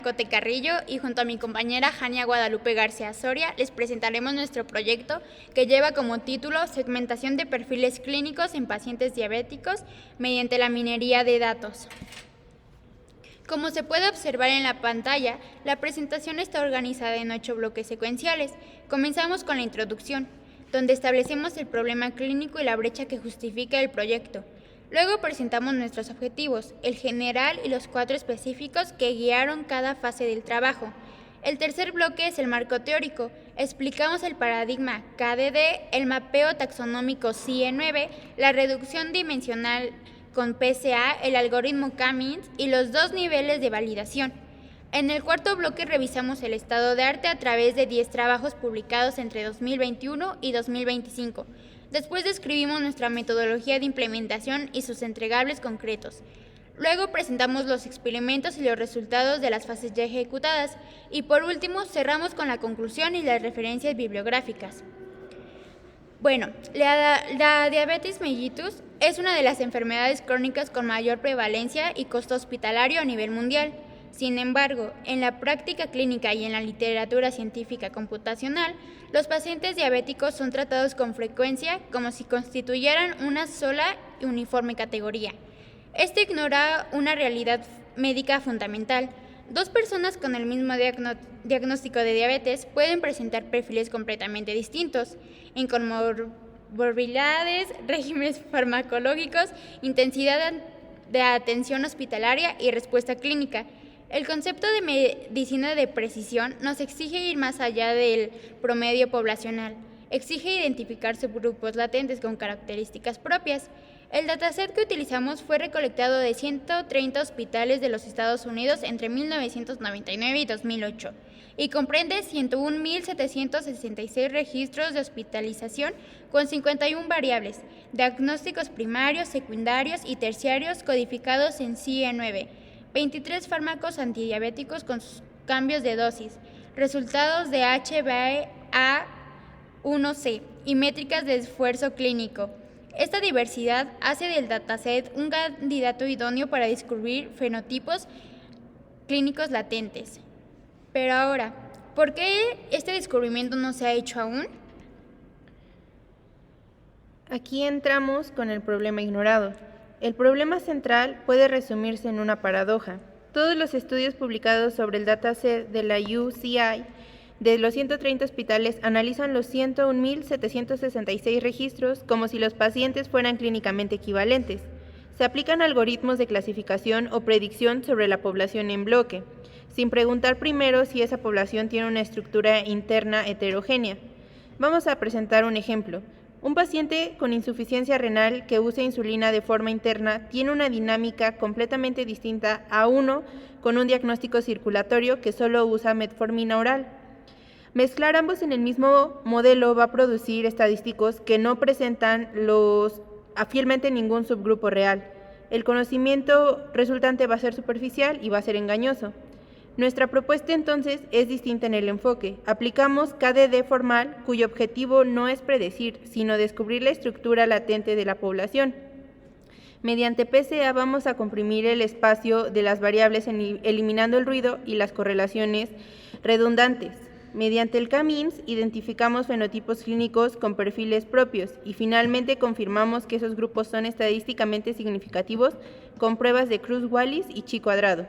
Cote Carrillo y junto a mi compañera Jania Guadalupe García Soria les presentaremos nuestro proyecto que lleva como título Segmentación de perfiles clínicos en pacientes diabéticos mediante la minería de datos. Como se puede observar en la pantalla, la presentación está organizada en 8 bloques secuenciales. Comenzamos con la introducción, donde establecemos el problema clínico y la brecha que justifica el proyecto. Luego presentamos nuestros objetivos, el general y los 4 específicos que guiaron cada fase del trabajo. El tercer bloque es el marco teórico. Explicamos el paradigma KDD, el mapeo taxonómico CIE9, la reducción dimensional con PSA, el algoritmo K-means y los 2 niveles de validación. En el cuarto bloque revisamos el estado de arte a través de 10 trabajos publicados entre 2021 y 2025. Después describimos nuestra metodología de implementación y sus entregables concretos. Luego presentamos los experimentos y los resultados de las fases ya ejecutadas. Y por último, cerramos con la conclusión y las referencias bibliográficas. Bueno, la diabetes mellitus es una de las enfermedades crónicas con mayor prevalencia y costo hospitalario a nivel mundial. Sin embargo, en la práctica clínica y en la literatura científica computacional, los pacientes diabéticos son tratados con frecuencia como si constituyeran una sola y uniforme categoría. Esto ignora una realidad médica fundamental. 2 personas con el mismo diagnóstico de diabetes pueden presentar perfiles completamente distintos en comorbilidades, regímenes farmacológicos, intensidad de atención hospitalaria y respuesta clínica. El concepto de medicina de precisión nos exige ir más allá del promedio poblacional. Exige identificar subgrupos latentes con características propias. El dataset que utilizamos fue recolectado de 130 hospitales de los Estados Unidos entre 1999 y 2008 y comprende 101.766 registros de hospitalización con 51 variables, diagnósticos primarios, secundarios y terciarios codificados en CIE9, 23 fármacos antidiabéticos con sus cambios de dosis, resultados de HbA1c y métricas de esfuerzo clínico. Esta diversidad hace del dataset un candidato idóneo para descubrir fenotipos clínicos latentes. Pero ahora, ¿por qué este descubrimiento no se ha hecho aún? Aquí entramos con el problema ignorado. El problema central puede resumirse en una paradoja. Todos los estudios publicados sobre el dataset de la UCI de los 130 hospitales analizan los 101.766 registros como si los pacientes fueran clínicamente equivalentes. Se aplican algoritmos de clasificación o predicción sobre la población en bloque, sin preguntar primero si esa población tiene una estructura interna heterogénea. Vamos a presentar un ejemplo. Un paciente con insuficiencia renal que usa insulina de forma interna tiene una dinámica completamente distinta a uno con un diagnóstico circulatorio que solo usa metformina oral. Mezclar ambos en el mismo modelo va a producir estadísticos que no presentan fielmente ningún subgrupo real. El conocimiento resultante va a ser superficial y va a ser engañoso. Nuestra propuesta entonces es distinta en el enfoque. Aplicamos KDD formal, cuyo objetivo no es predecir, sino descubrir la estructura latente de la población. Mediante PSA vamos a comprimir el espacio de las variables eliminando el ruido y las correlaciones redundantes. Mediante el K-means identificamos fenotipos clínicos con perfiles propios y finalmente confirmamos que esos grupos son estadísticamente significativos con pruebas de Cruz-Wallis y Chi-cuadrado.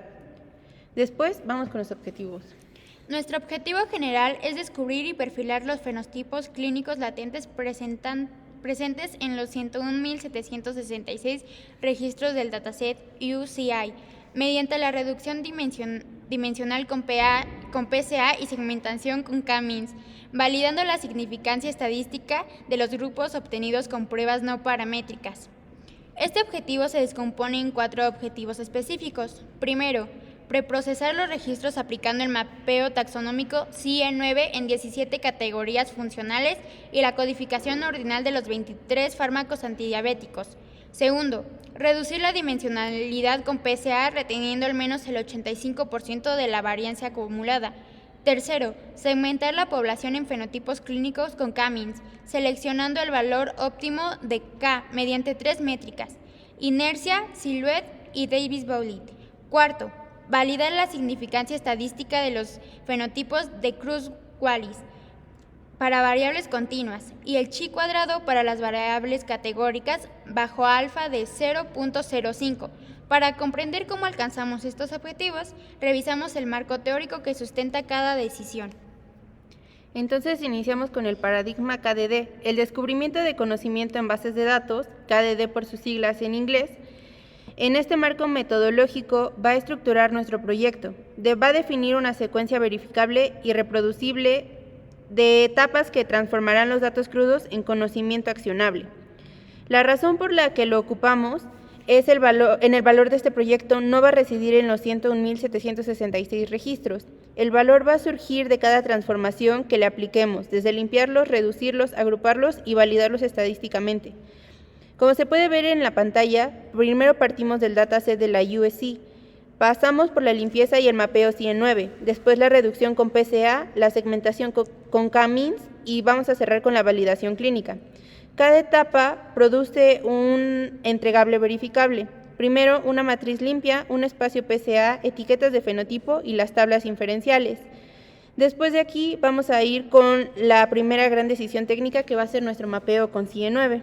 Después vamos con los objetivos. Nuestro objetivo general es descubrir y perfilar los fenotipos clínicos latentes presentes en los 101.766 registros del dataset UCI mediante la reducción dimensional con PSA y segmentación con K-means, validando la significancia estadística de los grupos obtenidos con pruebas no paramétricas. Este objetivo se descompone en 4 objetivos específicos. Primero, preprocesar los registros aplicando el mapeo taxonómico CIE9 en 17 categorías funcionales y la codificación ordinal de los 23 fármacos antidiabéticos. Segundo, reducir la dimensionalidad con PSA reteniendo al menos el 85% de la variancia acumulada. Tercero, segmentar la población en fenotipos clínicos con K-means, seleccionando el valor óptimo de K mediante 3 métricas: inercia, silhouette y Davis-Bouillet. Cuarto, valida la significancia estadística de los fenotipos de Cruz-Wallis para variables continuas y el chi cuadrado para las variables categóricas bajo alfa de 0.05. Para comprender cómo alcanzamos estos objetivos, revisamos el marco teórico que sustenta cada decisión. Entonces iniciamos con el paradigma KDD, el descubrimiento de conocimiento en bases de datos, KDD por sus siglas en inglés. En este marco metodológico va a estructurar nuestro proyecto, va a definir una secuencia verificable y reproducible de etapas que transformarán los datos crudos en conocimiento accionable. La razón por la que lo ocupamos es el valor de este proyecto no va a residir en los 101.766 registros. El valor va a surgir de cada transformación que le apliquemos, desde limpiarlos, reducirlos, agruparlos y validarlos estadísticamente. Como se puede ver en la pantalla, primero partimos del dataset de la USC, pasamos por la limpieza y el mapeo CIE9, después la reducción con PCA, la segmentación con K-means y vamos a cerrar con la validación clínica. Cada etapa produce un entregable verificable. Primero, una matriz limpia, un espacio PCA, etiquetas de fenotipo y las tablas inferenciales. Después de aquí vamos a ir con la primera gran decisión técnica que va a ser nuestro mapeo con CIE9.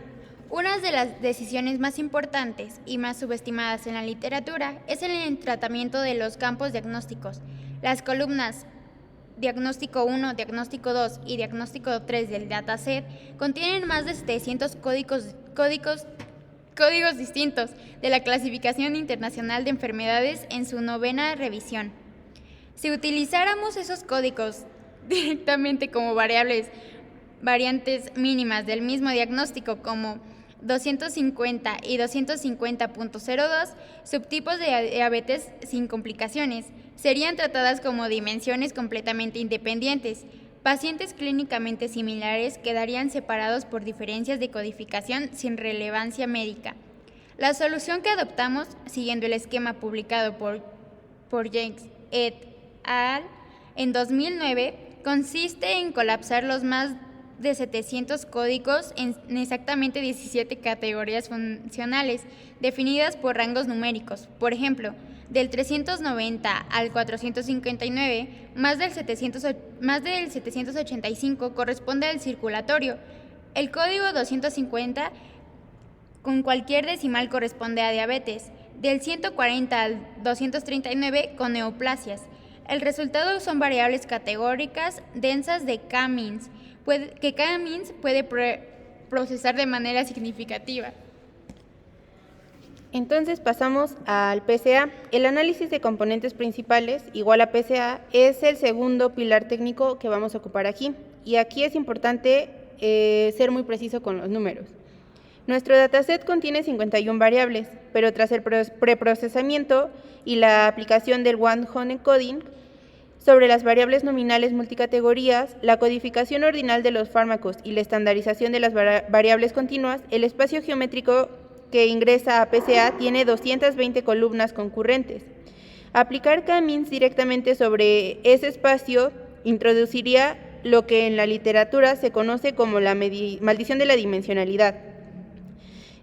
Una de las decisiones más importantes y más subestimadas en la literatura es el tratamiento de los campos diagnósticos. Las columnas diagnóstico 1, diagnóstico 2 y diagnóstico 3 del dataset contienen más de 700 códigos distintos de la Clasificación Internacional de Enfermedades en su 9ª revisión. Si utilizáramos esos códigos directamente como variantes mínimas del mismo diagnóstico como 250 y 250.02, subtipos de diabetes sin complicaciones, serían tratadas como dimensiones completamente independientes. Pacientes clínicamente similares quedarían separados por diferencias de codificación sin relevancia médica. La solución que adoptamos, siguiendo el esquema publicado por James et al. En 2009, consiste en colapsar los más de 700 códigos en exactamente 17 categorías funcionales, definidas por rangos numéricos. Por ejemplo, del 390 al 459, más del 785 corresponde al circulatorio. El código 250 con cualquier decimal corresponde a diabetes. Del 140 al 239 con neoplasias. El resultado son variables categóricas densas de K-means, que K-means puede procesar de manera significativa. Entonces pasamos al PCA. El análisis de componentes principales igual a PCA es el segundo pilar técnico que vamos a ocupar aquí. Y aquí es importante ser muy preciso con los números. Nuestro dataset contiene 51 variables, pero tras el preprocesamiento y la aplicación del one-hot encoding sobre las variables nominales multicategorías, la codificación ordinal de los fármacos y la estandarización de las variables continuas, el espacio geométrico que ingresa a PCA tiene 220 columnas concurrentes. Aplicar K-means directamente sobre ese espacio introduciría lo que en la literatura se conoce como la maldición de la dimensionalidad.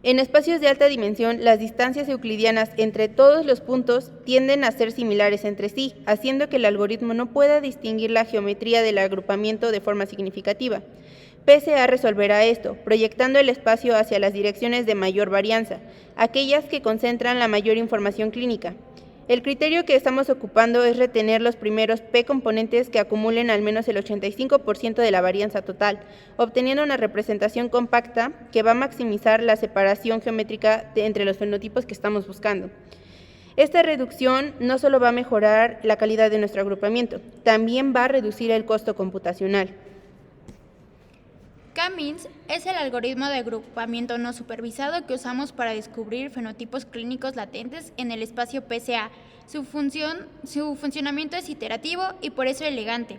En espacios de alta dimensión, las distancias euclidianas entre todos los puntos tienden a ser similares entre sí, haciendo que el algoritmo no pueda distinguir la geometría del agrupamiento de forma significativa. PCA resolverá esto, proyectando el espacio hacia las direcciones de mayor varianza, aquellas que concentran la mayor información clínica. El criterio que estamos ocupando es retener los primeros P componentes que acumulen al menos el 85% de la varianza total, obteniendo una representación compacta que va a maximizar la separación geométrica entre los fenotipos que estamos buscando. Esta reducción no solo va a mejorar la calidad de nuestro agrupamiento, también va a reducir el costo computacional. K-means es el algoritmo de agrupamiento no supervisado que usamos para descubrir fenotipos clínicos latentes en el espacio PCA. Su funcionamiento es iterativo y por eso elegante.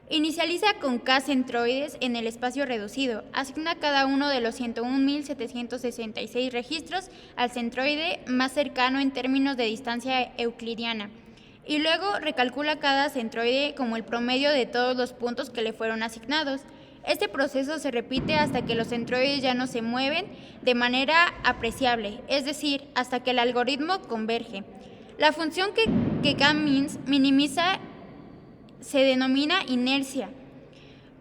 Inicializa con K centroides en el espacio reducido. Asigna cada uno de los 101.766 registros al centroide más cercano en términos de distancia euclidiana. Y luego recalcula cada centroide como el promedio de todos los puntos que le fueron asignados. Este proceso se repite hasta que los centroides ya no se mueven de manera apreciable, es decir, hasta que el algoritmo converge. La función que K-means minimiza se denomina inercia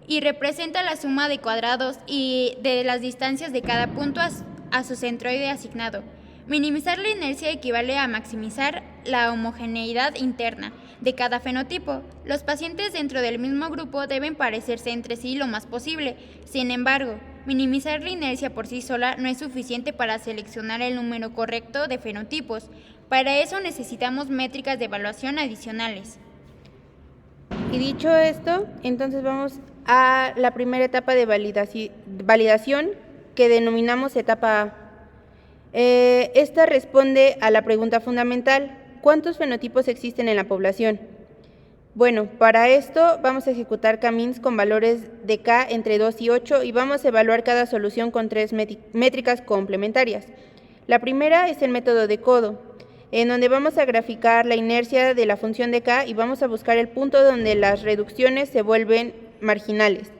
y representa la suma de cuadrados y de las distancias de cada punto a su centroide asignado. Minimizar la inercia equivale a maximizar la homogeneidad interna de cada fenotipo. Los pacientes dentro del mismo grupo deben parecerse entre sí lo más posible. Sin embargo, minimizar la inercia por sí sola no es suficiente para seleccionar el número correcto de fenotipos. Para eso necesitamos métricas de evaluación adicionales. Y dicho esto, entonces vamos a la primera etapa de validación que denominamos etapa A. Esta responde a la pregunta fundamental: ¿cuántos fenotipos existen en la población? Bueno, para esto vamos a ejecutar K-means con valores de K entre 2 y 8 y vamos a evaluar cada solución con 3 métricas complementarias. La primera es el método de Kodo, en donde vamos a graficar la inercia de la función de K y vamos a buscar el punto donde las reducciones se vuelven marginales.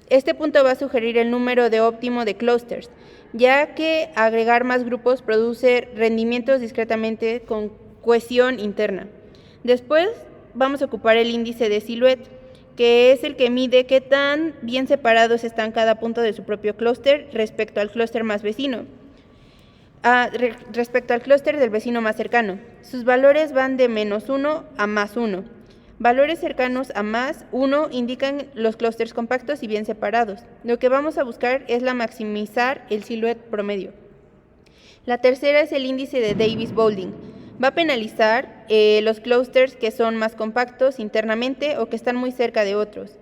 Este punto va a sugerir el número de óptimo de clusters, ya que agregar más grupos produce rendimientos discretamente con cohesión interna. Después vamos a ocupar el índice de Silhouette, que es el que mide qué tan bien separados están cada punto de su propio clúster respecto al clúster más vecino. Respecto al clúster del vecino más cercano. Sus valores van de -1 a +1. Valores cercanos a +1 indican los clústeres compactos y bien separados. Lo que vamos a buscar es maximizar el Silhouette promedio. La tercera es el índice de Davis-Boulding. Va a penalizar los clústeres que son más compactos internamente o que están muy cerca de otros.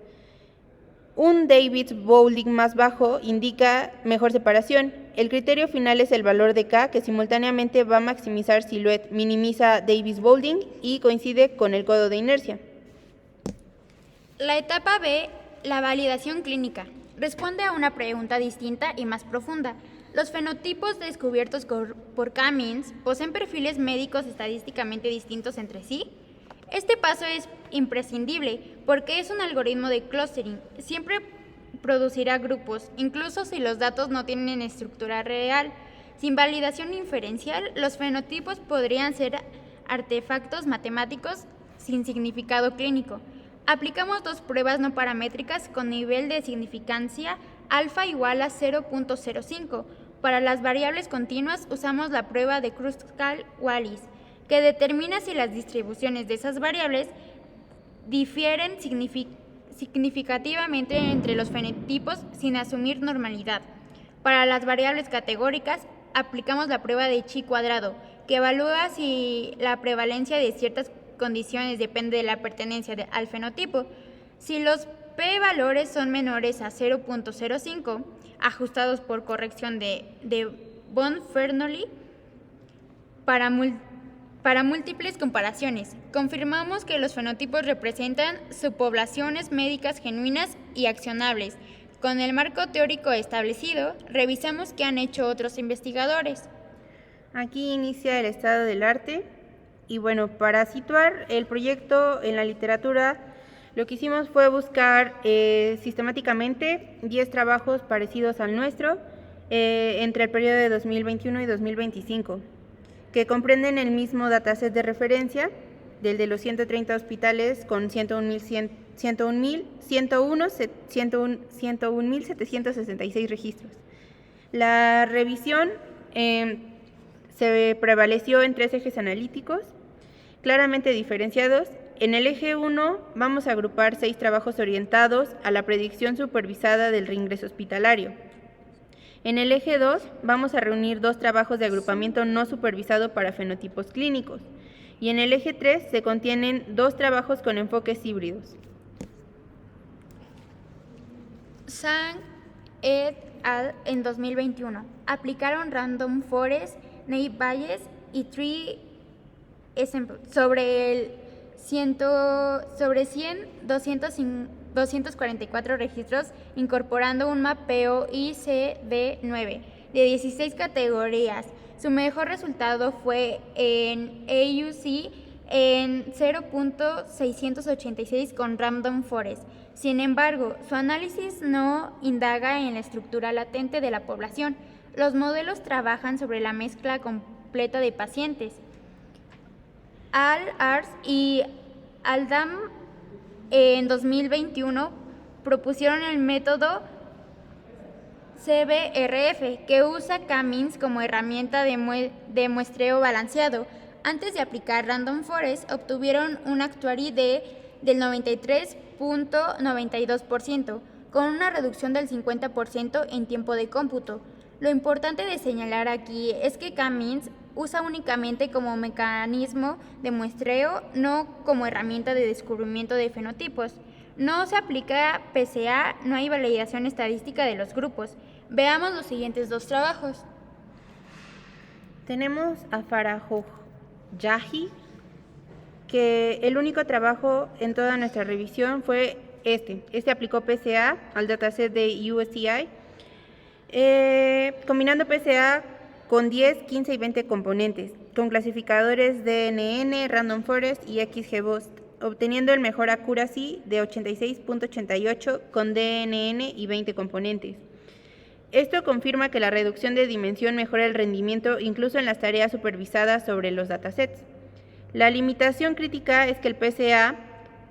Un Davis-Boulding más bajo indica mejor separación. El criterio final es el valor de K, que simultáneamente va a maximizar Silhouette, minimiza Davis-Boulding y coincide con el codo de inercia. La etapa B, la validación clínica, responde a una pregunta distinta y más profunda. ¿Los fenotipos descubiertos por K-means poseen perfiles médicos estadísticamente distintos entre sí? Este paso es imprescindible porque es un algoritmo de clustering. Siempre producirá grupos, incluso si los datos no tienen estructura real. Sin validación inferencial, los fenotipos podrían ser artefactos matemáticos sin significado clínico. Aplicamos dos pruebas no paramétricas con nivel de significancia alfa igual a 0.05. Para las variables continuas usamos la prueba de Kruskal-Wallis, que determina si las distribuciones de esas variables difieren significativamente entre los fenotipos sin asumir normalidad. Para las variables categóricas, aplicamos la prueba de Chi-cuadrado, que evalúa si la prevalencia de ciertas condiciones depende de la pertenencia al fenotipo. Si los p-valores son menores a 0.05, ajustados por corrección de Bonferroni para múltiples comparaciones, confirmamos que los fenotipos representan subpoblaciones médicas genuinas y accionables. Con el marco teórico establecido, revisamos qué han hecho otros investigadores. Aquí inicia el estado del arte y bueno, para situar el proyecto en la literatura, lo que hicimos fue buscar sistemáticamente 10 trabajos parecidos al nuestro entre el periodo de 2021 y 2025, que comprenden el mismo dataset de referencia del de los 130 hospitales con 101.766 registros. La revisión se prevaleció en 3 ejes analíticos claramente diferenciados. En el eje 1 vamos a agrupar 6 trabajos orientados a la predicción supervisada del reingreso hospitalario. En el eje 2 vamos a reunir 2 trabajos de agrupamiento no supervisado para fenotipos clínicos. Y en el eje 3 se contienen 2 trabajos con enfoques híbridos. Zhang et al. En 2021 aplicaron Random Forest, Naive Bayes y Tree sobre 244 registros, incorporando un mapeo ICD-9 de 16 categorías. Su mejor resultado fue en AUC en 0.686 con Random Forest. Sin embargo, su análisis no indaga en la estructura latente de la población. Los modelos trabajan sobre la mezcla completa de pacientes. Al-Ars y Aldam en 2021 propusieron el método CBRF, que usa K-means como herramienta de muestreo balanceado. Antes de aplicar Random Forest, obtuvieron un actuary del 93.92%, con una reducción del 50% en tiempo de cómputo. Lo importante de señalar aquí es que K-means usa únicamente como mecanismo de muestreo, no como herramienta de descubrimiento de fenotipos. No se aplica PCA, no hay validación estadística de los grupos. Veamos los siguientes dos trabajos. Tenemos a Farahojahi, que el único trabajo en toda nuestra revisión fue este aplicó PCA al dataset de USCI, combinando PCA con 10, 15 y 20 componentes, con clasificadores DNN, Random Forest y XGBoost, obteniendo el mejor accuracy de 86.88 con DNN y 20 componentes. Esto confirma que la reducción de dimensión mejora el rendimiento incluso en las tareas supervisadas sobre los datasets. La limitación crítica es que el PCA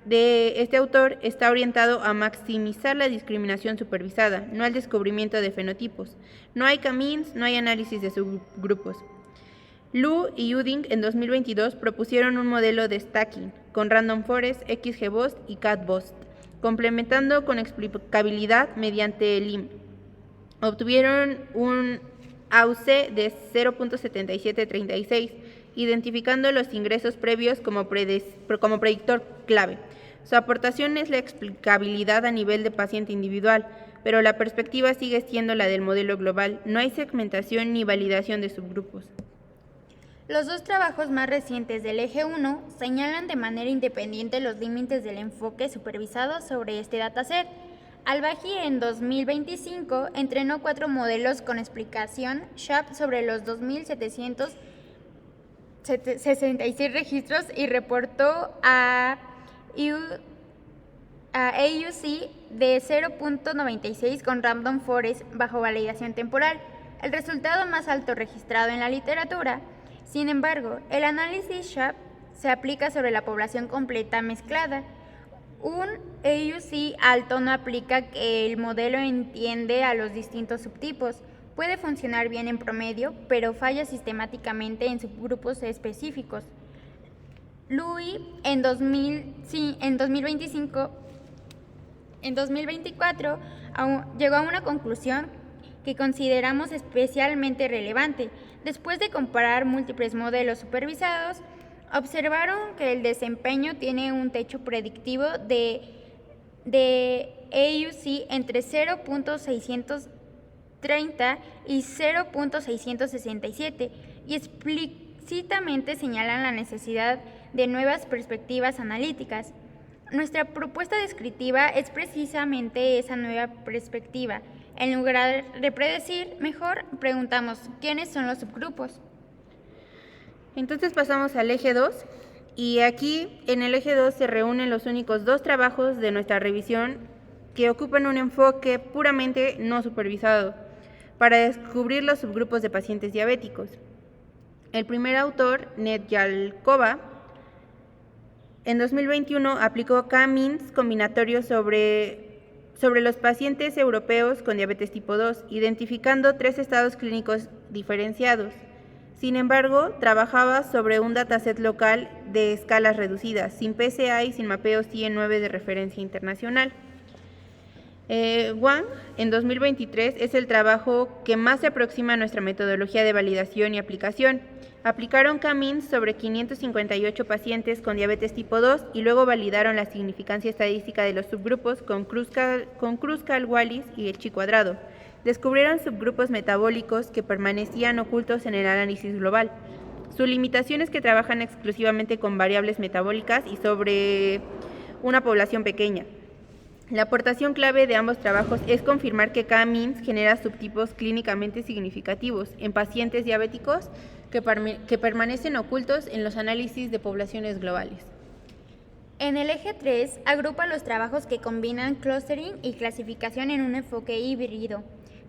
de este autor está orientado a maximizar la discriminación supervisada, no al descubrimiento de fenotipos. No hay K-means, no hay análisis de subgrupos. Lu y Uding en 2022 propusieron un modelo de stacking con Random Forest, XGBoost y CatBoost, complementando con explicabilidad mediante LIM. Obtuvieron un AUC de 0.7736, identificando los ingresos previos como predictor clave. Su aportación es la explicabilidad a nivel de paciente individual, pero la perspectiva sigue siendo la del modelo global. No hay segmentación ni validación de subgrupos. Los dos trabajos más recientes del eje 1 señalan de manera independiente los límites del enfoque supervisado sobre este dataset. Al-Bahi en 2025 entrenó 4 modelos con explicación SHAP sobre los 2.766 registros y reportó a AUC de 0.96 con Random Forest bajo validación temporal, el resultado más alto registrado en la literatura. Sin embargo, el análisis SHAP se aplica sobre la población completa mezclada. Un AUC alto no aplica que el modelo entiende a los distintos subtipos. Puede funcionar bien en promedio, pero falla sistemáticamente en subgrupos específicos. Louis en 2024 llegó a una conclusión que consideramos especialmente relevante. Después de comparar múltiples modelos supervisados, observaron que el desempeño tiene un techo predictivo de AUC entre 0.630 y 0.667 y explícitamente señalan la necesidad de nuevas perspectivas analíticas. Nuestra propuesta descriptiva es precisamente esa nueva perspectiva. En lugar de predecir, mejor preguntamos ¿quiénes son los subgrupos? Entonces pasamos al eje 2 y aquí en el eje 2 se reúnen los únicos 2 trabajos de nuestra revisión que ocupan un enfoque puramente no supervisado para descubrir los subgrupos de pacientes diabéticos. El primer autor, Nedyalkova, en 2021 aplicó K-means combinatorios sobre los pacientes europeos con diabetes tipo 2, identificando 3 estados clínicos diferenciados. Sin embargo, trabajaba sobre un dataset local de escalas reducidas, sin PCA y sin mapeos CIE9 de referencia internacional. Wang, en 2023, es el trabajo que más se aproxima a nuestra metodología de validación y aplicación. Aplicaron K-means sobre 558 pacientes con diabetes tipo 2 y luego validaron la significancia estadística de los subgrupos con Kruskal-Wallis y el chi-cuadrado. Descubrieron subgrupos metabólicos que permanecían ocultos en el análisis global. Su limitación es que trabajan exclusivamente con variables metabólicas y sobre una población pequeña. La aportación clave de ambos trabajos es confirmar que K-means genera subtipos clínicamente significativos en pacientes diabéticos que permanecen ocultos en los análisis de poblaciones globales. En el eje 3, agrupa los trabajos que combinan clustering y clasificación en un enfoque híbrido.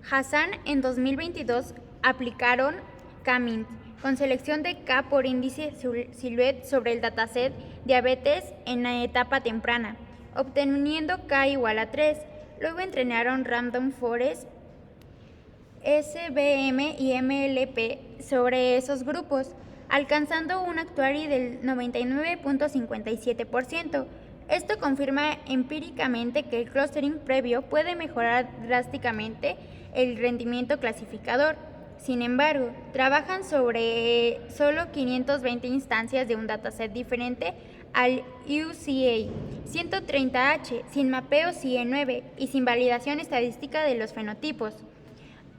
Hassan en 2022 aplicaron K-means con selección de K por índice Silhouette sobre el dataset diabetes en la etapa temprana, obteniendo K igual a 3. Luego entrenaron Random Forest, SVM y MLP sobre esos grupos, alcanzando un actuary del 99.57%. Esto confirma empíricamente que el clustering previo puede mejorar drásticamente el rendimiento clasificador. Sin embargo, trabajan sobre solo 520 instancias de un dataset diferente al UCA 130H, sin mapeo CIE9 y sin validación estadística de los fenotipos.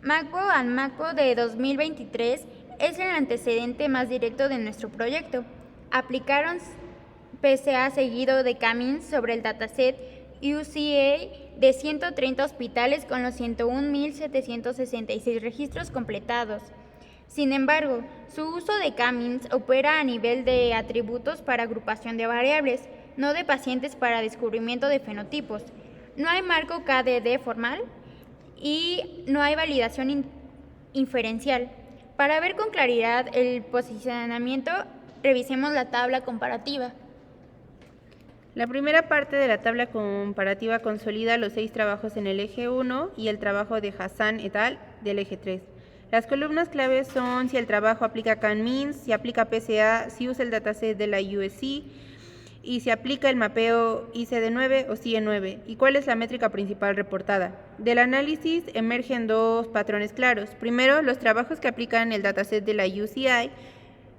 MACBO de 2023 es el antecedente más directo de nuestro proyecto. Aplicaron PSA seguido de K-means sobre el dataset UCA de 130 hospitales con los 101.766 registros completados. Sin embargo, su uso de K-means opera a nivel de atributos para agrupación de variables, no de pacientes para descubrimiento de fenotipos. No hay marco KDD formal y no hay validación inferencial. Para ver con claridad el posicionamiento, revisemos la tabla comparativa. La primera parte de la tabla comparativa consolida los 6 trabajos en el eje 1 y el trabajo de Hassan et al. Del eje 3. Las columnas claves son si el trabajo aplica K-means, si aplica PSA, si usa el dataset de la USC y si aplica el mapeo ICD9 o CIE9 y cuál es la métrica principal reportada. Del análisis emergen 2 patrones claros. Primero, los trabajos que aplican el dataset de la UCI.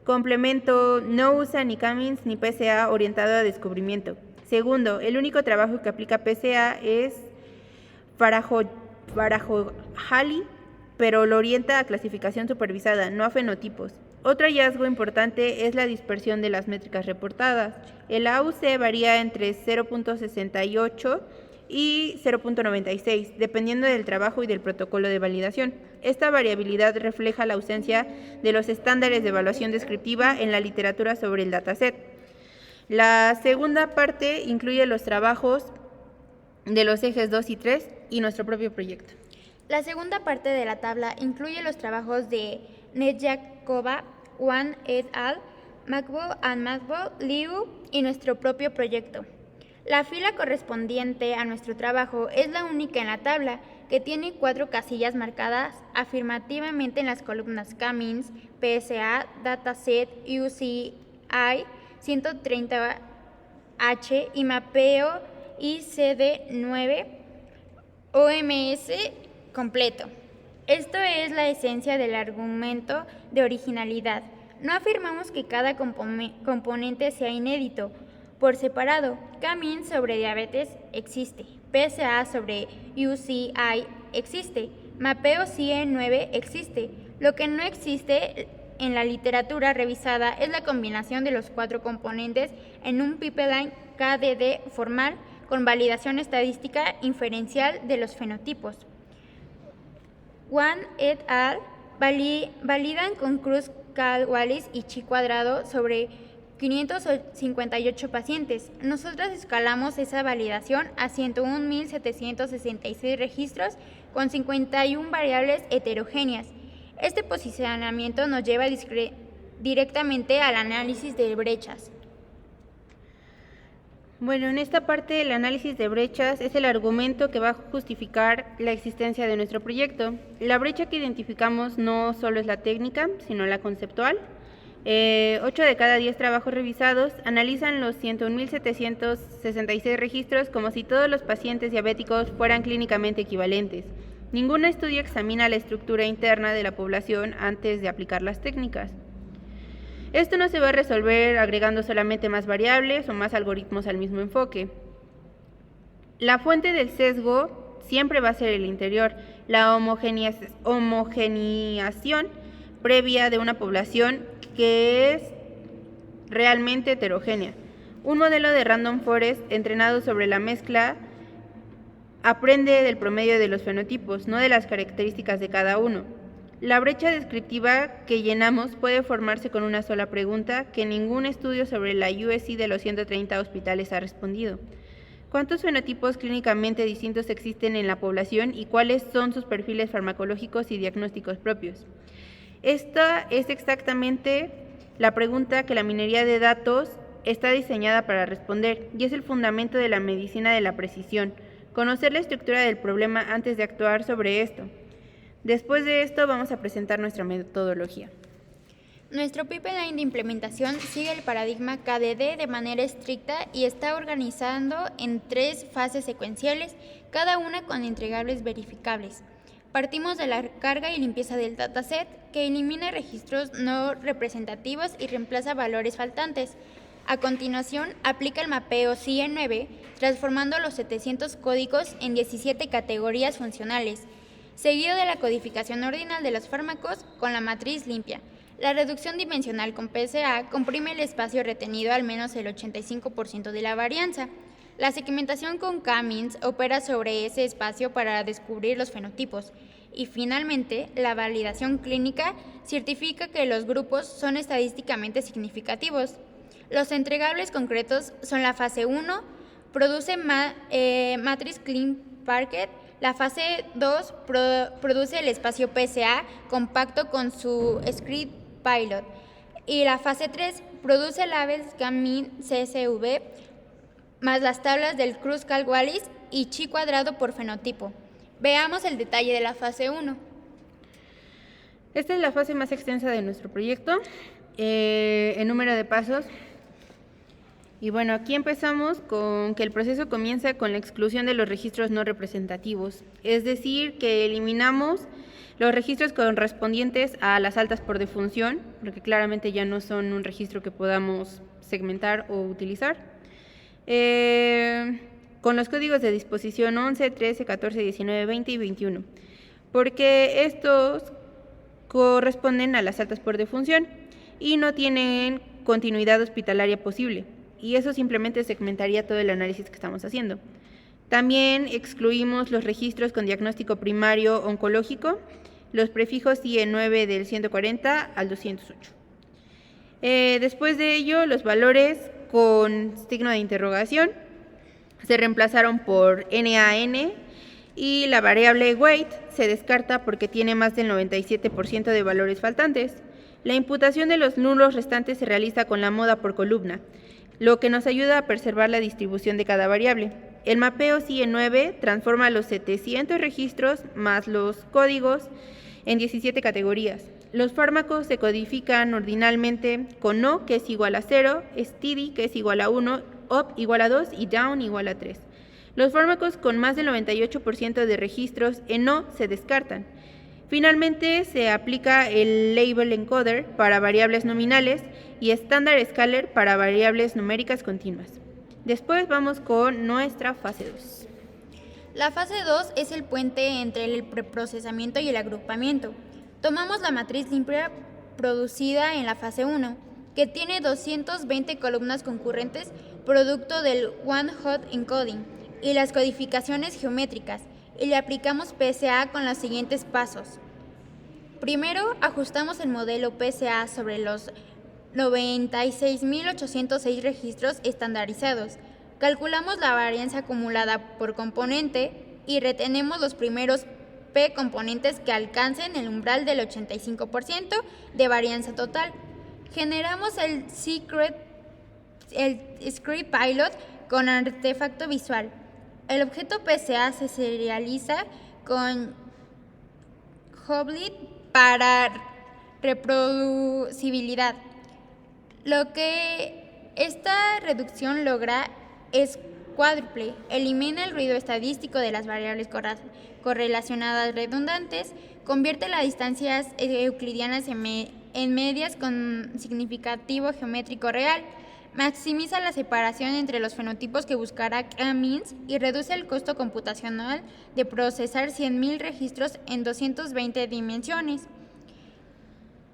Complemento, no usa ni K-means ni PSA orientado a descubrimiento. Segundo, el único trabajo que aplica PSA es Farahojali, pero lo orienta a clasificación supervisada, no a fenotipos. Otro hallazgo importante es la dispersión de las métricas reportadas. El AUC varía entre 0.68 y 0.96, dependiendo del trabajo y del protocolo de validación. Esta variabilidad refleja la ausencia de los estándares de evaluación descriptiva en la literatura sobre el dataset. La segunda parte incluye los trabajos de los ejes 2 y 3 y nuestro propio proyecto. La segunda parte de la tabla incluye los trabajos de Nedjakova, Wan et al., MACBO, Liu y nuestro propio proyecto. La fila correspondiente a nuestro trabajo es la única en la tabla, que tiene 4 casillas marcadas afirmativamente en las columnas K-means, PSA, Dataset, UCI, 130H y mapeo ICD9, OMS completo. Esto es la esencia del argumento de originalidad. No afirmamos que cada componente sea inédito. Por separado, K-means sobre diabetes existe, PSA sobre UCI existe, mapeo CIE9 existe. Lo que no existe en la literatura revisada es la combinación de los 4 componentes en un pipeline KDD formal con validación estadística inferencial de los fenotipos. Wan et al. Validan con Cruz, Cal, Wallis y Chi cuadrado sobre 558 pacientes. Nosotros escalamos esa validación a 101.766 registros con 51 variables heterogéneas. Este posicionamiento nos lleva directamente al análisis de brechas. Bueno, en esta parte el análisis de brechas es el argumento que va a justificar la existencia de nuestro proyecto. La brecha que identificamos no solo es la técnica, sino la conceptual. 8 de cada 10 trabajos revisados analizan los 101.766 registros como si todos los pacientes diabéticos fueran clínicamente equivalentes. Ningún estudio examina la estructura interna de la población antes de aplicar las técnicas. Esto no se va a resolver agregando solamente más variables o más algoritmos al mismo enfoque. La fuente del sesgo siempre va a ser el interior, la homogeneización previa de una población que es realmente heterogénea. Un modelo de Random Forest entrenado sobre la mezcla aprende del promedio de los fenotipos, no de las características de cada uno. La brecha descriptiva que llenamos puede formarse con una sola pregunta que ningún estudio sobre la USC de los 130 hospitales ha respondido. ¿Cuántos fenotipos clínicamente distintos existen en la población y cuáles son sus perfiles farmacológicos y diagnósticos propios? Esta es exactamente la pregunta que la minería de datos está diseñada para responder y es el fundamento de la medicina de la precisión, conocer la estructura del problema antes de actuar sobre esto. Después de esto vamos a presentar nuestra metodología. Nuestro pipeline de implementación sigue el paradigma KDD de manera estricta y está organizando en 3 fases secuenciales, cada una con entregables verificables. Partimos de la carga y limpieza del dataset, que elimina registros no representativos y reemplaza valores faltantes. A continuación, aplica el mapeo CIE9, transformando los 700 códigos en 17 categorías funcionales, seguido de la codificación ordinal de los fármacos con la matriz limpia. La reducción dimensional con PSA comprime el espacio retenido al menos el 85% de la varianza. La segmentación con K-means opera sobre ese espacio para descubrir los fenotipos. Y finalmente, la validación clínica certifica que los grupos son estadísticamente significativos. Los entregables concretos son la fase 1, produce Matrix Clean Packet. La fase 2 produce el espacio PSA compacto con su script pilot. Y la fase 3 produce labels K-mean CSV más las tablas del Kruskal-Wallis y chi cuadrado por fenotipo. Veamos el detalle de la fase 1. Esta es la fase más extensa de nuestro proyecto, en número de pasos. Y bueno, aquí empezamos con que el proceso comienza con la exclusión de los registros no representativos, es decir, que eliminamos los registros correspondientes a las altas por defunción, porque claramente ya no son un registro que podamos segmentar o utilizar, con los códigos de disposición 11, 13, 14, 19, 20 y 21, porque estos corresponden a las altas por defunción y no tienen continuidad hospitalaria posible. Y eso simplemente segmentaría todo el análisis que estamos haciendo. También excluimos los registros con diagnóstico primario oncológico, los prefijos CIE9 del 140 al 208. Después de ello, los valores con signo de interrogación se reemplazaron por NaN y la variable weight se descarta porque tiene más del 97% de valores faltantes. La imputación de los nulos restantes se realiza con la moda por columna, lo que nos ayuda a preservar la distribución de cada variable. El mapeo CIE9 transforma los 700 registros más los códigos en 17 categorías. Los fármacos se codifican ordinalmente con No, que es igual a 0, Steady, que es igual a 1, Up igual a 2 y Down igual a 3. Los fármacos con más del 98% de registros en No se descartan. Finalmente, se aplica el Label Encoder para variables nominales y Standard Scaler para variables numéricas continuas. Después vamos con nuestra fase 2. La fase 2 es el puente entre el preprocesamiento y el agrupamiento. Tomamos la matriz limpia producida en la fase 1, que tiene 220 columnas concurrentes producto del One Hot Encoding y las codificaciones geométricas, y le aplicamos PSA con los siguientes pasos. Primero, ajustamos el modelo PSA sobre los 96.806 registros estandarizados. Calculamos la varianza acumulada por componente y retenemos los primeros P componentes que alcancen el umbral del 85% de varianza total. Generamos el script pilot con artefacto visual. El objeto PSA se serializa con Hoblit para reproducibilidad. Lo que esta reducción logra es cuádruple. Elimina el ruido estadístico de las variables correlacionadas redundantes, convierte las distancias euclidianas en medias con significativo geométrico real, maximiza la separación entre los fenotipos que buscará K-means y reduce el costo computacional de procesar 100.000 registros en 220 dimensiones.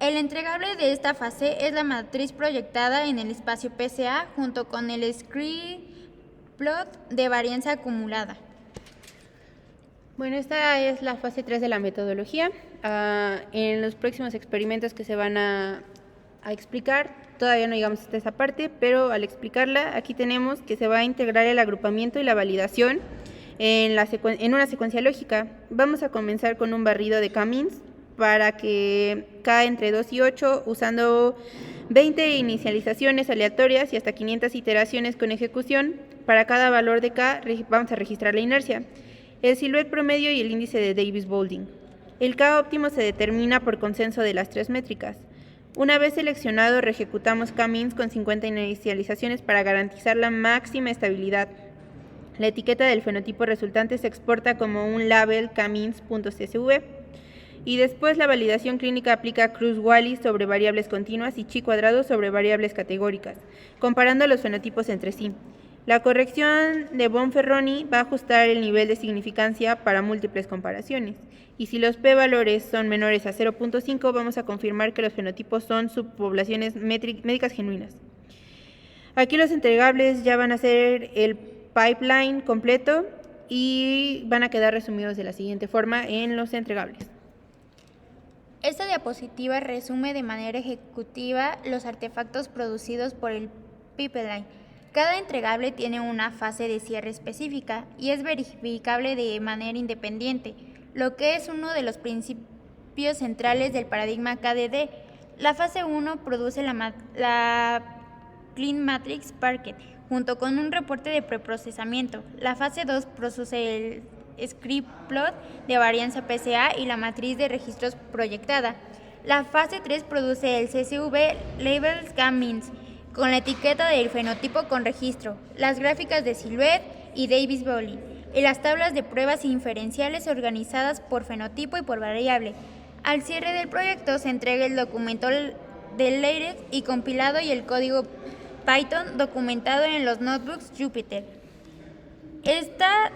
El entregable de esta fase es la matriz proyectada en el espacio PSA junto con el script plot de varianza acumulada. Bueno, esta es la fase 3 de la metodología. En los próximos experimentos que se van a explicar, todavía no llegamos hasta esa parte, pero al explicarla, aquí tenemos que se va a integrar el agrupamiento y la validación en una secuencia lógica. Vamos a comenzar con un barrido de K-means para que K entre 2 y 8 usando 20 inicializaciones aleatorias y hasta 500 iteraciones con ejecución. Para cada valor de K vamos a registrar la inercia, el siluet promedio y el índice de Davis-Boulding. El K óptimo se determina por consenso de las tres métricas. Una vez seleccionado, reejecutamos K-Mins con 50 inicializaciones para garantizar la máxima estabilidad. La etiqueta del fenotipo resultante se exporta como un label K-Mins.csv y después la validación clínica aplica Cruz-Wallis sobre variables continuas y chi cuadrado sobre variables categóricas, comparando los fenotipos entre sí. La corrección de Bonferroni va a ajustar el nivel de significancia para múltiples comparaciones, y si los p-valores son menores a 0.5, vamos a confirmar que los fenotipos son subpoblaciones médicas genuinas. Aquí los entregables ya van a ser el pipeline completo y van a quedar resumidos de la siguiente forma en los entregables. Esta diapositiva resume de manera ejecutiva los artefactos producidos por el pipeline. Cada entregable tiene una fase de cierre específica y es verificable de manera independiente, lo que es uno de los principios centrales del paradigma KDD. La fase 1 produce la Clean Matrix Packet junto con un reporte de preprocesamiento. La fase 2 produce el script plot de varianza PCA y la matriz de registros proyectada. La fase 3 produce el CSV Labels K-Mins con la etiqueta del fenotipo con registro, las gráficas de Silhouette y Davis-Boulding y las tablas de pruebas inferenciales organizadas por fenotipo y por variable. Al cierre del proyecto se entrega el documento del LaTeX y compilado y el código Python documentado en los notebooks Jupyter. Esta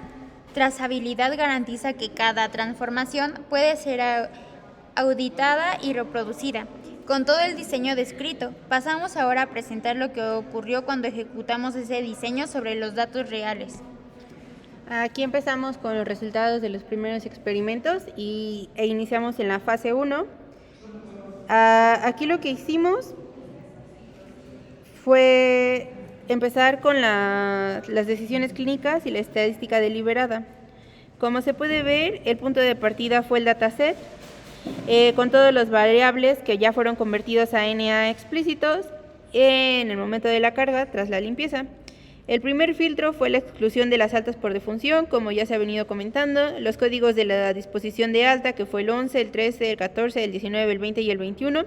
trazabilidad garantiza que cada transformación puede ser auditada y reproducida. Con todo el diseño descrito, pasamos ahora a presentar lo que ocurrió cuando ejecutamos ese diseño sobre los datos reales. Aquí empezamos con los resultados de los primeros experimentos e iniciamos en la fase 1. Aquí lo que hicimos fue empezar con las decisiones clínicas y la estadística deliberada. Como se puede ver, el punto de partida fue el dataset, con todos los variables que ya fueron convertidos a NA explícitos en el momento de la carga tras la limpieza. El primer filtro fue la exclusión de las altas por defunción, como ya se ha venido comentando, los códigos de la disposición de alta, que fue el 11, el 13, el 14, el 19, el 20 y el 21,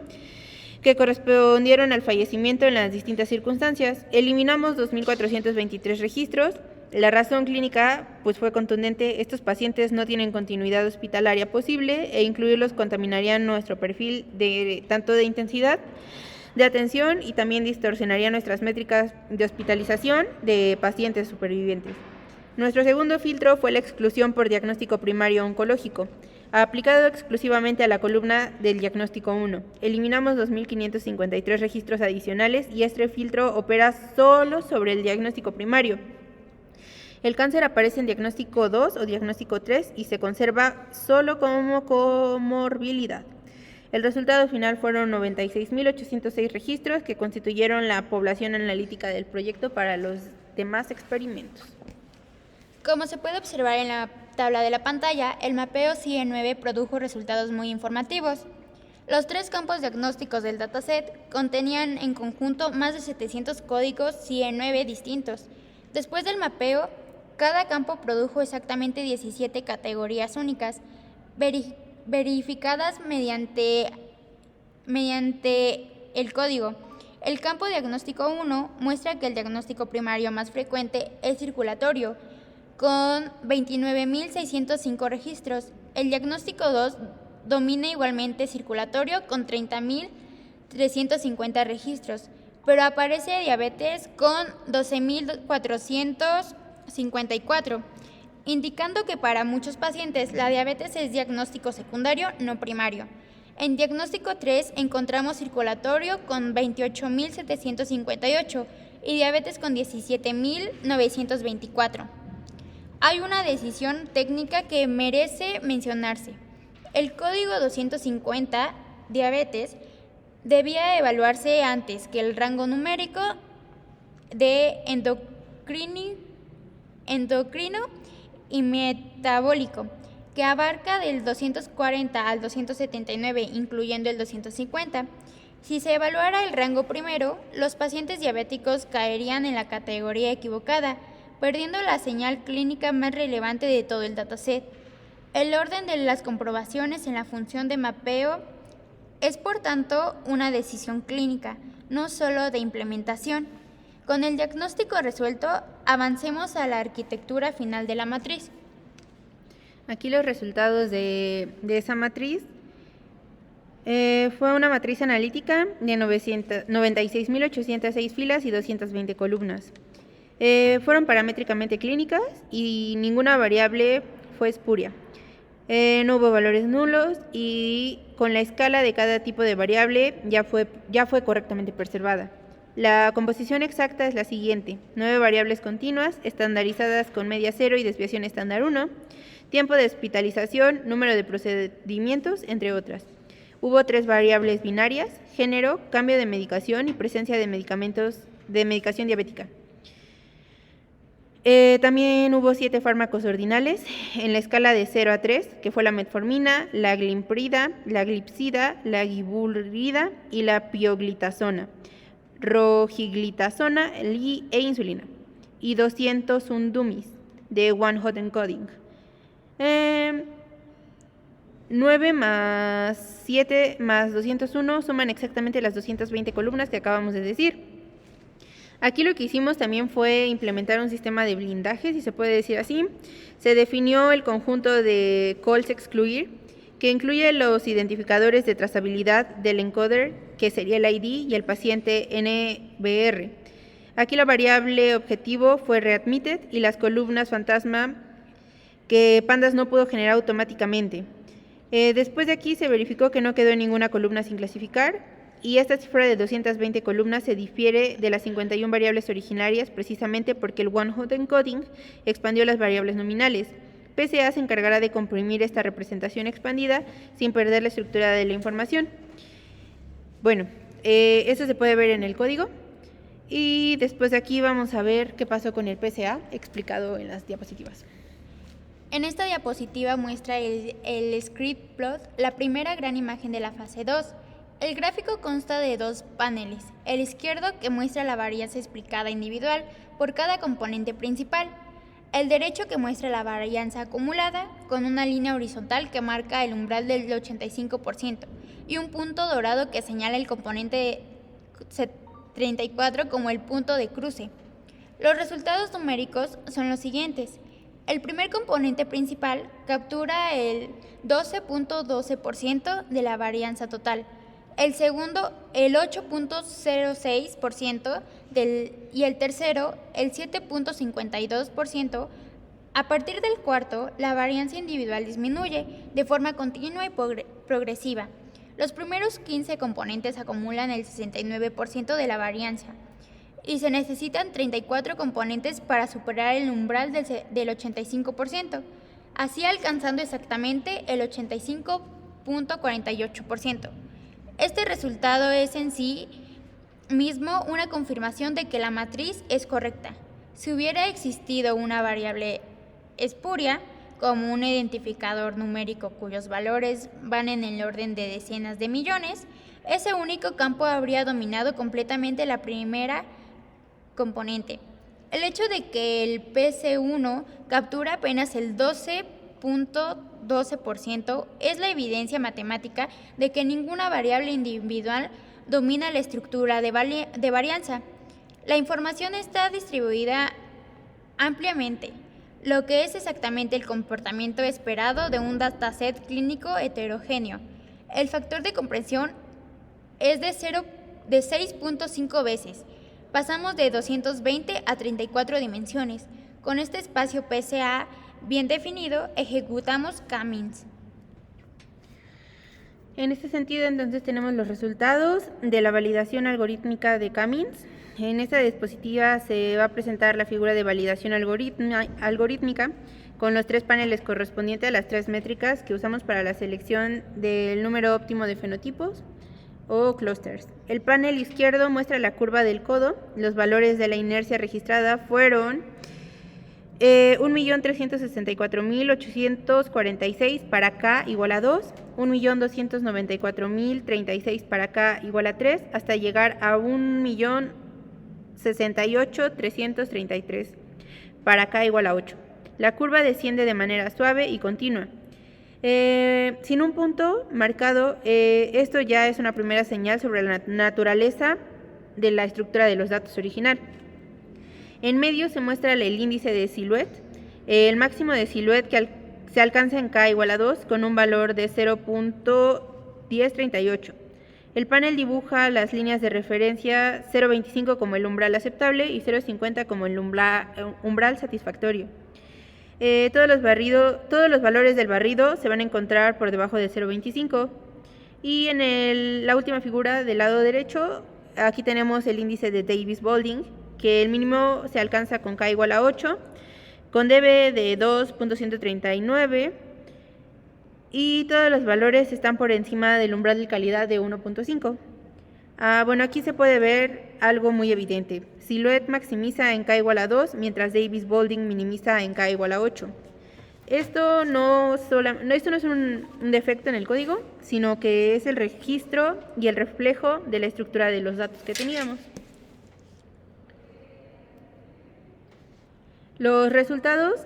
que correspondieron al fallecimiento en las distintas circunstancias. Eliminamos 2.423 registros. La razón clínica pues fue contundente: estos pacientes no tienen continuidad hospitalaria posible e incluirlos contaminarían nuestro perfil tanto de intensidad de atención y también distorsionaría nuestras métricas de hospitalización de pacientes supervivientes. Nuestro segundo filtro fue la exclusión por diagnóstico primario oncológico, aplicado exclusivamente a la columna del diagnóstico 1. Eliminamos 2.553 registros adicionales y este filtro opera solo sobre el diagnóstico primario. El cáncer aparece en diagnóstico 2 o diagnóstico 3 y se conserva solo como comorbilidad. El resultado final fueron 96.806 registros que constituyeron la población analítica del proyecto para los demás experimentos. Como se puede observar en la tabla de la pantalla, el mapeo CIE9 produjo resultados muy informativos. Los 3 campos diagnósticos del dataset contenían en conjunto más de 700 códigos CIE9 distintos. Después del mapeo, cada campo produjo exactamente 17 categorías únicas, verificadas mediante el código. El campo diagnóstico 1 muestra que el diagnóstico primario más frecuente es circulatorio, con 29.605 registros. El diagnóstico 2 domina igualmente circulatorio con 30.350 registros, pero aparece diabetes con 12.454, indicando que para muchos pacientes la diabetes es diagnóstico secundario, no primario. En diagnóstico 3 encontramos circulatorio con 28.758 y diabetes con 17.924. Hay una decisión técnica que merece mencionarse. El código 250, diabetes, debía evaluarse antes que el rango numérico de endocrino y metabólico. que abarca del 240 al 279, incluyendo el 250. Si se evaluara el rango primero, los pacientes diabéticos caerían en la categoría equivocada, perdiendo la señal clínica más relevante de todo el dataset. El orden de las comprobaciones en la función de mapeo es, por tanto, una decisión clínica, no solo de implementación. Con el diagnóstico resuelto, avancemos a la arquitectura final de la matriz. Aquí los resultados de esa matriz. Fue una matriz analítica de 96.806 filas y 220 columnas. Fueron paramétricamente clínicas y ninguna variable fue espuria. No hubo valores nulos y con la escala de cada tipo de variable ya fue correctamente preservada. La composición exacta es la siguiente: 9 variables continuas, estandarizadas con media 0 y desviación estándar 1, tiempo de hospitalización, número de procedimientos, entre otras. Hubo 3 variables binarias: género, cambio de medicación y presencia de medicación diabética. También hubo 7 fármacos ordinales en la escala de 0 a 3, que fue la metformina, la glimprida, la glipsida, la gibulrida y la pioglitazona, roxiglitazona e insulina, y 201 dummies de one hot encoding. 9 más 7 más 201 suman exactamente las 220 columnas que acabamos de decir. Aquí lo que hicimos también fue implementar un sistema de blindaje, si se puede decir así. Se definió el conjunto de calls excluir, que incluye los identificadores de trazabilidad del encoder, que sería el ID, y el paciente NBR. Aquí la variable objetivo fue readmitted y las columnas fantasma que Pandas no pudo generar automáticamente. Después de aquí se verificó que no quedó ninguna columna sin clasificar, y esta cifra de 220 columnas se difiere de las 51 variables originarias precisamente porque el one-hot encoding expandió las variables nominales. PCA se encargará de comprimir esta representación expandida sin perder la estructura de la información. Bueno, eso se puede ver en el código. Y después de aquí vamos a ver qué pasó con el PCA explicado en las diapositivas. En esta diapositiva muestra el script plot, la primera gran imagen de la fase 2. El gráfico consta de 2 paneles, el izquierdo que muestra la varianza explicada individual por cada componente principal, el derecho que muestra la varianza acumulada con una línea horizontal que marca el umbral del 85% y un punto dorado que señala el componente 34 como el punto de cruce. Los resultados numéricos son los siguientes. El primer componente principal captura el 12.12% de la varianza total, el segundo el 8.06% y el tercero el 7.52%. A partir del cuarto, la varianza individual disminuye de forma continua y progresiva. Los primeros 15 componentes acumulan el 69% de la varianza y se necesitan 34 componentes para superar el umbral del 85%, así alcanzando exactamente el 85.48%. Este resultado es en sí mismo una confirmación de que la matriz es correcta. Si hubiera existido una variable espuria, como un identificador numérico cuyos valores van en el orden de decenas de millones, ese único campo habría dominado completamente la primera componente. El hecho de que el PC1 captura apenas el 12.12% es la evidencia matemática de que ninguna variable individual domina la estructura de varianza. La información está distribuida ampliamente, lo que es exactamente el comportamiento esperado de un dataset clínico heterogéneo. El factor de comprensión es de 6.5 veces. Pasamos de 220 a 34 dimensiones. Con este espacio PCA bien definido, ejecutamos K-means. En este sentido, entonces, tenemos los resultados de la validación algorítmica de K-means. En esta diapositiva se va a presentar la figura de validación algorítmica con los 3 paneles correspondientes a las 3 métricas que usamos para la selección del número óptimo de fenotipos o clusters. El panel izquierdo muestra la curva del codo. Los valores de la inercia registrada fueron 1.364.846 para K igual a 2, 1.294.036 para K igual a 3, hasta llegar a 1.068.333 para K igual a 8. La curva desciende de manera suave y continua. Sin un punto marcado, esto ya es una primera señal sobre la naturaleza de la estructura de los datos original. En medio se muestra el índice de Silhouette, el máximo de Silhouette que se alcanza en K igual a 2 con un valor de 0.1038. El panel dibuja las líneas de referencia 0.25 como el umbral aceptable y 0.50 como el umbral satisfactorio. Todos los valores del barrido se van a encontrar por debajo de 0.25. Y en la última figura del lado derecho, aquí tenemos el índice de Davis-Boulding, que el mínimo se alcanza con K igual a 8, con dB de 2.139 y todos los valores están por encima del umbral de calidad de 1.5. Bueno, aquí se puede ver algo muy evidente. Silhouette maximiza en K igual a 2, mientras Davis-Boulding minimiza en K igual a 8. Esto no es un defecto en el código, sino que es el registro y el reflejo de la estructura de los datos que teníamos. Los resultados,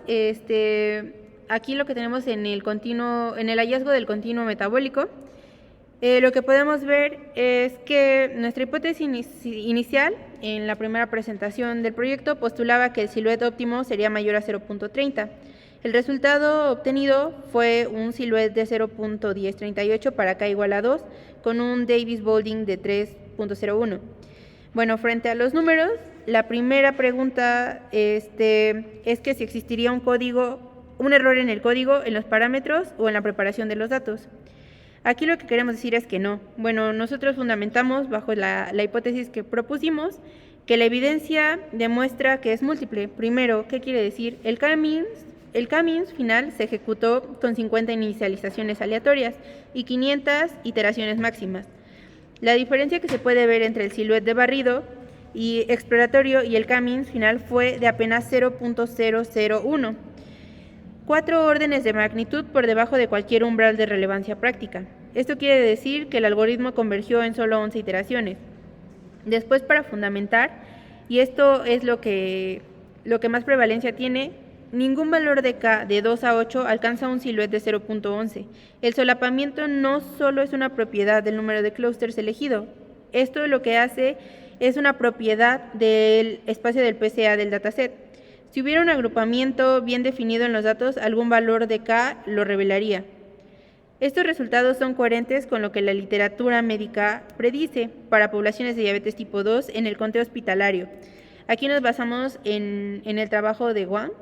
aquí lo que tenemos en el hallazgo del continuo metabólico, lo que podemos ver es que nuestra hipótesis inicial en la primera presentación del proyecto postulaba que el Silhouette óptimo sería mayor a 0.30. El resultado obtenido fue un Silhouette de 0.1038 para K igual a 2 con un Davis-Boulding de 3.01. Bueno, frente a los números, la primera pregunta es que si existiría un error en el código, en los parámetros o en la preparación de los datos. Aquí lo que queremos decir es que no. Bueno, nosotros fundamentamos bajo la hipótesis que propusimos que la evidencia demuestra que es múltiple. Primero, ¿qué quiere decir? El K-means final se ejecutó con 50 inicializaciones aleatorias y 500 iteraciones máximas. La diferencia que se puede ver entre el Silhouette de barrido y exploratorio y el K-means final fue de apenas 0.001. 4 órdenes de magnitud por debajo de cualquier umbral de relevancia práctica. Esto quiere decir que el algoritmo convergió en solo 11 iteraciones. Después, para fundamentar, y esto es lo que más prevalencia tiene, ningún valor de K de 2 a 8 alcanza un Silhouette de 0.11. El solapamiento no solo es una propiedad del número de clústeres elegido. Esto lo que hace es una propiedad del espacio del PCA del dataset. Si hubiera un agrupamiento bien definido en los datos, algún valor de K lo revelaría. Estos resultados son coherentes con lo que la literatura médica predice para poblaciones de diabetes tipo 2 en el conteo hospitalario. Aquí nos basamos en el trabajo de Wang,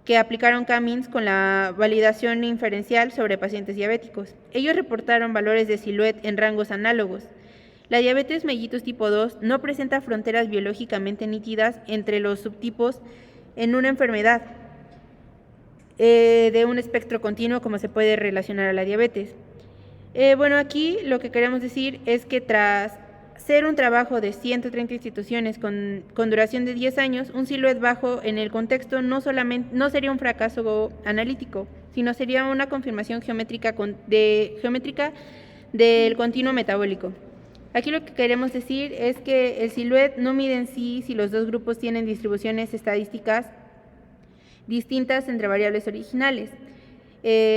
que aplicaron K-means con la validación inferencial sobre pacientes diabéticos. Ellos reportaron valores de Silhouette en rangos análogos. La diabetes mellitus tipo 2 no presenta fronteras biológicamente nítidas entre los subtipos en una enfermedad de un espectro continuo como se puede relacionar a la diabetes. Bueno, aquí lo que queremos decir es que tras ser un trabajo de 130 instituciones con duración de 10 años, un Silhouette bajo en el contexto no sería un fracaso analítico, sino sería una confirmación geométrica del continuo metabólico. Aquí lo que queremos decir es que el Silhouette no mide en sí si los dos grupos tienen distribuciones estadísticas distintas entre variables originales.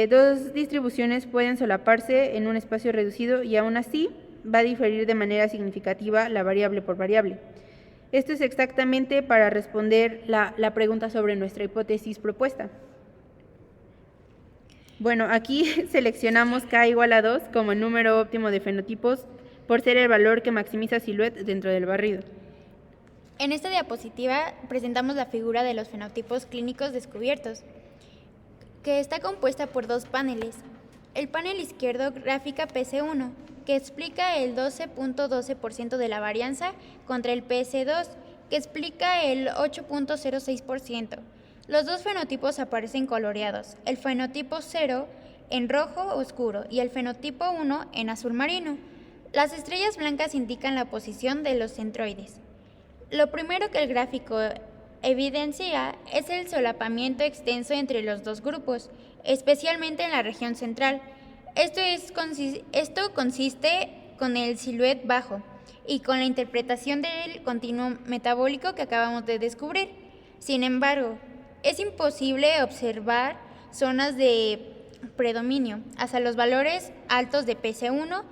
Dos distribuciones pueden solaparse en un espacio reducido y aún así va a diferir de manera significativa la variable por variable. Esto es exactamente para responder la pregunta sobre nuestra hipótesis propuesta. Bueno, aquí seleccionamos K igual a 2 como el número óptimo de fenotipos por ser el valor que maximiza Silhouette dentro del barrido. En esta diapositiva presentamos la figura de los fenotipos clínicos descubiertos, que está compuesta por dos paneles. El panel izquierdo gráfica PC1, que explica el 12.12% de la varianza, contra el PC2, que explica el 8.06%. Los dos fenotipos aparecen coloreados, el fenotipo 0 en rojo oscuro y el fenotipo 1 en azul marino. Las estrellas blancas indican la posición de los centroides. Lo primero que el gráfico evidencia es el solapamiento extenso entre los dos grupos, especialmente en la región central. Esto consiste con el siluet bajo y con la interpretación del continuo metabólico que acabamos de descubrir. Sin embargo, es imposible observar zonas de predominio hacia los valores altos de PC1,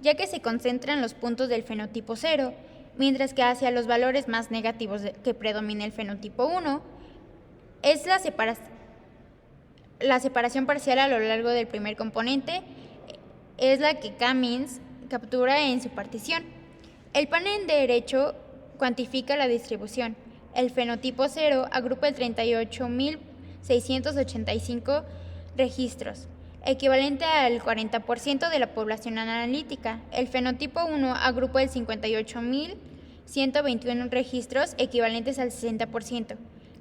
ya que se concentran los puntos del fenotipo 0, mientras que hacia los valores más negativos que predomina el fenotipo 1 es la separación parcial a lo largo del primer componente, es la que K-means captura en su partición. El panel derecho cuantifica la distribución. El fenotipo 0 agrupa el 38.685 registros, equivalente al 40% de la población analítica. El fenotipo 1 agrupa el 58.121 registros, equivalentes al 60%.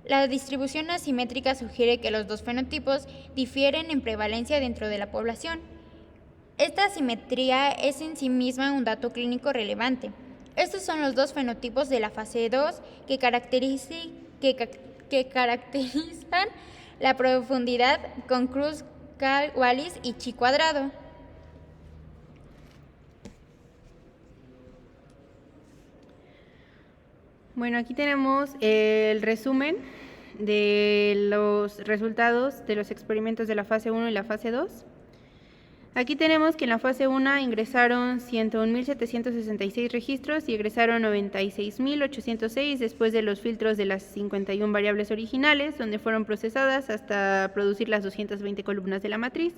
La distribución asimétrica sugiere que los dos fenotipos difieren en prevalencia dentro de la población. Esta asimetría es en sí misma un dato clínico relevante. Estos son los dos fenotipos de la fase 2 que caracterizan la profundidad con Kruskal-Wallis y chi cuadrado. Bueno, aquí tenemos el resumen de los resultados de los experimentos de la fase 1 y la fase 2. Aquí tenemos que en la fase 1 ingresaron 101.766 registros y egresaron 96.806 después de los filtros de las 51 variables originales, donde fueron procesadas hasta producir las 220 columnas de la matriz.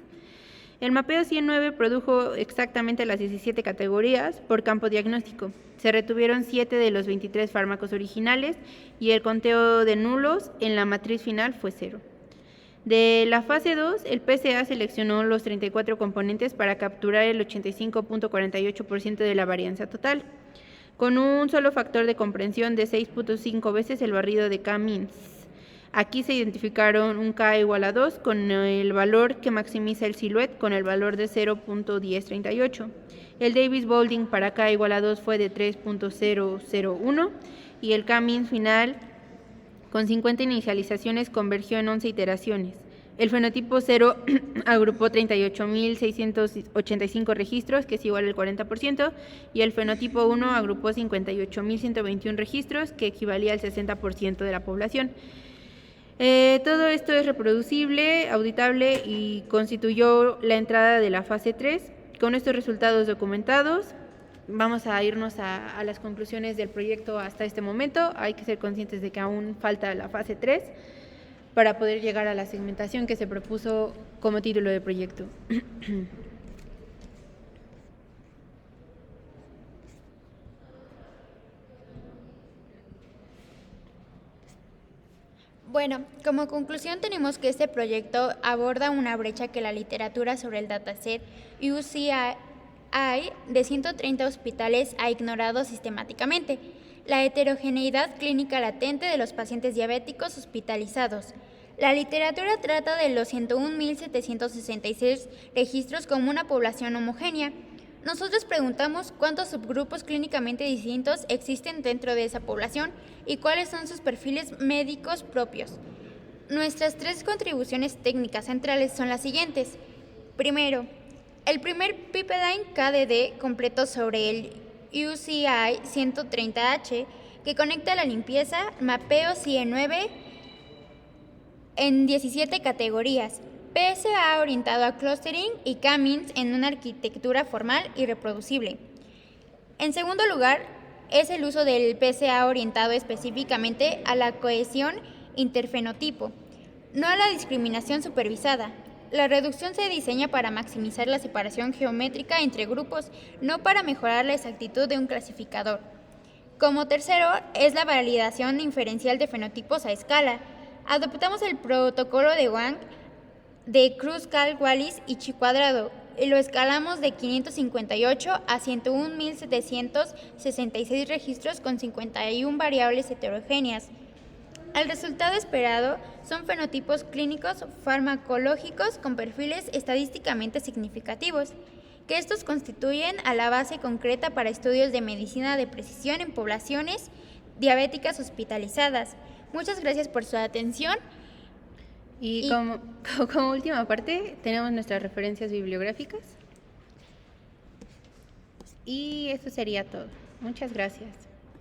El mapeo 109 produjo exactamente las 17 categorías por campo diagnóstico. Se retuvieron 7 de los 23 fármacos originales y el conteo de nulos en la matriz final fue 0. De la fase 2, el PCA seleccionó los 34 componentes para capturar el 85.48% de la varianza total, con un solo factor de comprensión de 6.5 veces el barrido de K-means. Aquí se identificaron un K igual a 2 con el valor que maximiza el siluet con el valor de 0.1038. El Davis Boulding para K igual a 2 fue de 3.001 y el K-means final con 50 inicializaciones convergió en 11 iteraciones. El fenotipo 0 agrupó 38.685 registros, que es igual al 40%, y el fenotipo 1 agrupó 58.121 registros, que equivalía al 60% de la población. Todo esto es reproducible, auditable y constituyó la entrada de la fase 3. Con estos resultados documentados, vamos a irnos a las conclusiones del proyecto hasta este momento. Hay que ser conscientes de que aún falta la fase 3 para poder llegar a la segmentación que se propuso como título de proyecto. Bueno, como conclusión tenemos que este proyecto aborda una brecha que la literatura sobre el dataset UCI de 130 hospitales ha ignorado sistemáticamente: la heterogeneidad clínica latente de los pacientes diabéticos hospitalizados. La literatura trata de los 101.766 registros como una población homogénea. Nosotros preguntamos cuántos subgrupos clínicamente distintos existen dentro de esa población y cuáles son sus perfiles médicos propios. Nuestras 3 contribuciones técnicas centrales son las siguientes. Primero, el primer Pipedine KDD completo sobre el UCI 130H que conecta la limpieza, mapeo CIE9 en 17 categorías, PSA orientado a clustering y K-means en una arquitectura formal y reproducible. En segundo lugar, es el uso del PSA orientado específicamente a la cohesión interfenotipo, no a la discriminación supervisada. La reducción se diseña para maximizar la separación geométrica entre grupos, no para mejorar la exactitud de un clasificador. Como tercero, es la validación inferencial de fenotipos a escala. Adoptamos el protocolo de Wang de Kruskal-Wallis y chi cuadrado y lo escalamos de 558 a 101.766 registros con 51 variables heterogéneas. El resultado esperado son fenotipos clínicos farmacológicos con perfiles estadísticamente significativos, que estos constituyen a la base concreta para estudios de medicina de precisión en poblaciones diabéticas hospitalizadas, Muchas gracias por su atención. Y como última parte, tenemos nuestras referencias bibliográficas. Y eso sería todo. Muchas gracias.